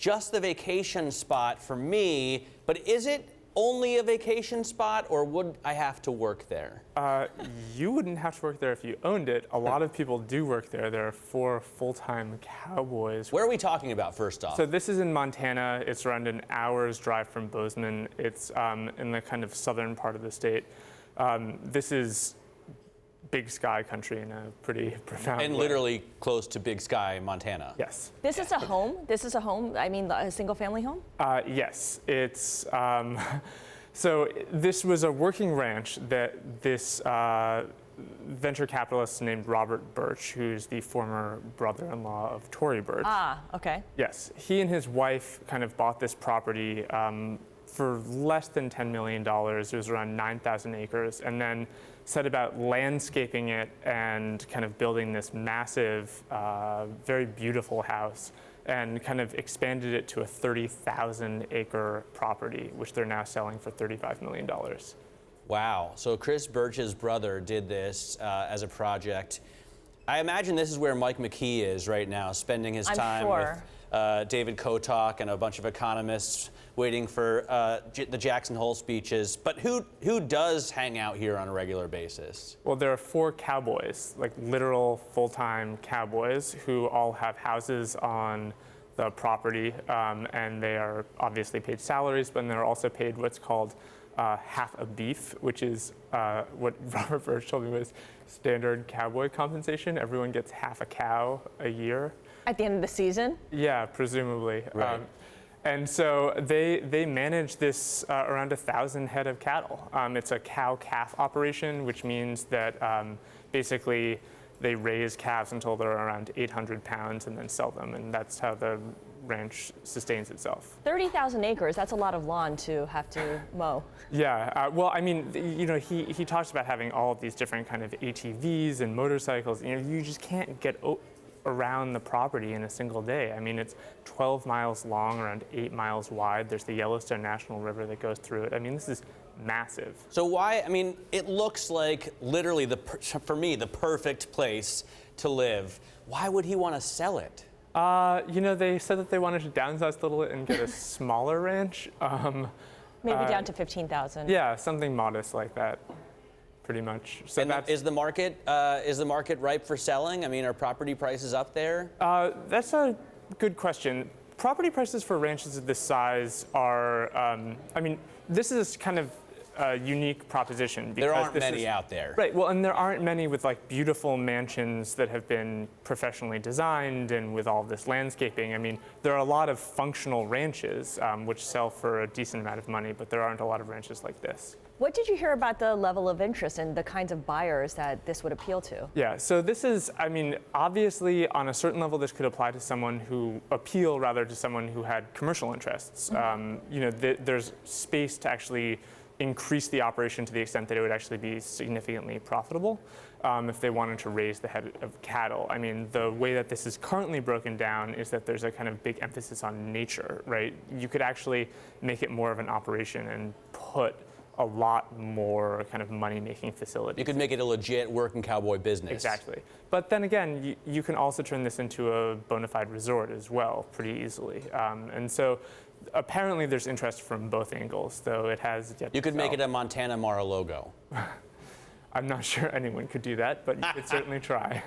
just the vacation spot for me, but is it only a vacation spot, or would I have to work there? You wouldn't have to work there if you owned it. A lot of people do work there. There are 4 full-time cowboys. Where are we talking about, first off? So this is in Montana. It's around an hour's drive from Bozeman. It's in the kind of southern part of the state. This is big sky country in a pretty profound and way. literally close to Big Sky, Montana. Yes. This is a home? This is a home? I mean, a single-family home? Yes. It's so this was a working ranch that this venture capitalist named Robert Birch, who's the former brother-in-law of Tory Birch. Ah, okay. Yes. He and his wife kind of bought this property for less than $10 million. It was around 9,000 acres, and then set about landscaping it and kind of building this massive, very beautiful house, and kind of expanded it to a 30,000 acre property, which they're now selling for $35 million. Wow. So Chris Birch's brother did this as a project. I imagine this is where Mike McKee is right now, spending his time with David Kotok and a bunch of economists waiting for the Jackson Hole speeches. But who does hang out here on a regular basis? Well, there are 4 cowboys, like literal full-time cowboys, who all have houses on the property, and they are obviously paid salaries, but they're also paid what's called half a beef, which is what Robert Birch told me was standard cowboy compensation. Everyone gets half a cow a year. At the end of the season? Yeah, presumably. Right. And so they manage this around 1,000 head of cattle. It's a cow-calf operation, which means that basically they raise calves until they're around 800 pounds and then sell them, and that's how the ranch sustains itself. 30,000 acres, that's a lot of lawn to have to mow. Yeah, well, I mean, you know, he talks about having all of these different kind of ATVs and motorcycles. You know, you just can't get around the property in a single day. I mean, it's 12 miles long, around 8 miles wide. There's the Yellowstone National River that goes through it. I mean, this is massive. So why, I mean, it looks like literally, for me, the perfect place to live. Why would he want to sell it? You know, they said that they wanted to downsize a little bit and get a smaller ranch. Maybe down to 15,000. Yeah, something modest like that, pretty much. So and is the market ripe for selling? I mean, are property prices up there? That's a good question. Property prices for ranches of this size are, I mean, this is kind of a unique proposition. Because there aren't many out there. Right, well, and there aren't many with like beautiful mansions that have been professionally designed and with all this landscaping. I mean, there are a lot of functional ranches which sell for a decent amount of money, but there aren't a lot of ranches like this. What did you hear about the level of interest and the kinds of buyers that this would appeal to? Yeah, so this is, I mean, obviously on a certain level this could apply to someone who, appeal rather to someone who had commercial interests. Mm-hmm. You know, there's space to actually increase the operation to the extent that it would actually be significantly profitable if they wanted to raise the head of cattle. I mean, the way that this is currently broken down is that there's a kind of big emphasis on nature, right? You could actually make it more of an operation and put a lot more kind of money-making facilities. You could make it a legit working cowboy business. Exactly. But then again, you can also turn this into a bona fide resort as well pretty easily. And so apparently there's interest from both angles, though it has yet to You could sell. make it a Montana Mar-a-Logo. I'm not sure anyone could do that, but you could certainly try.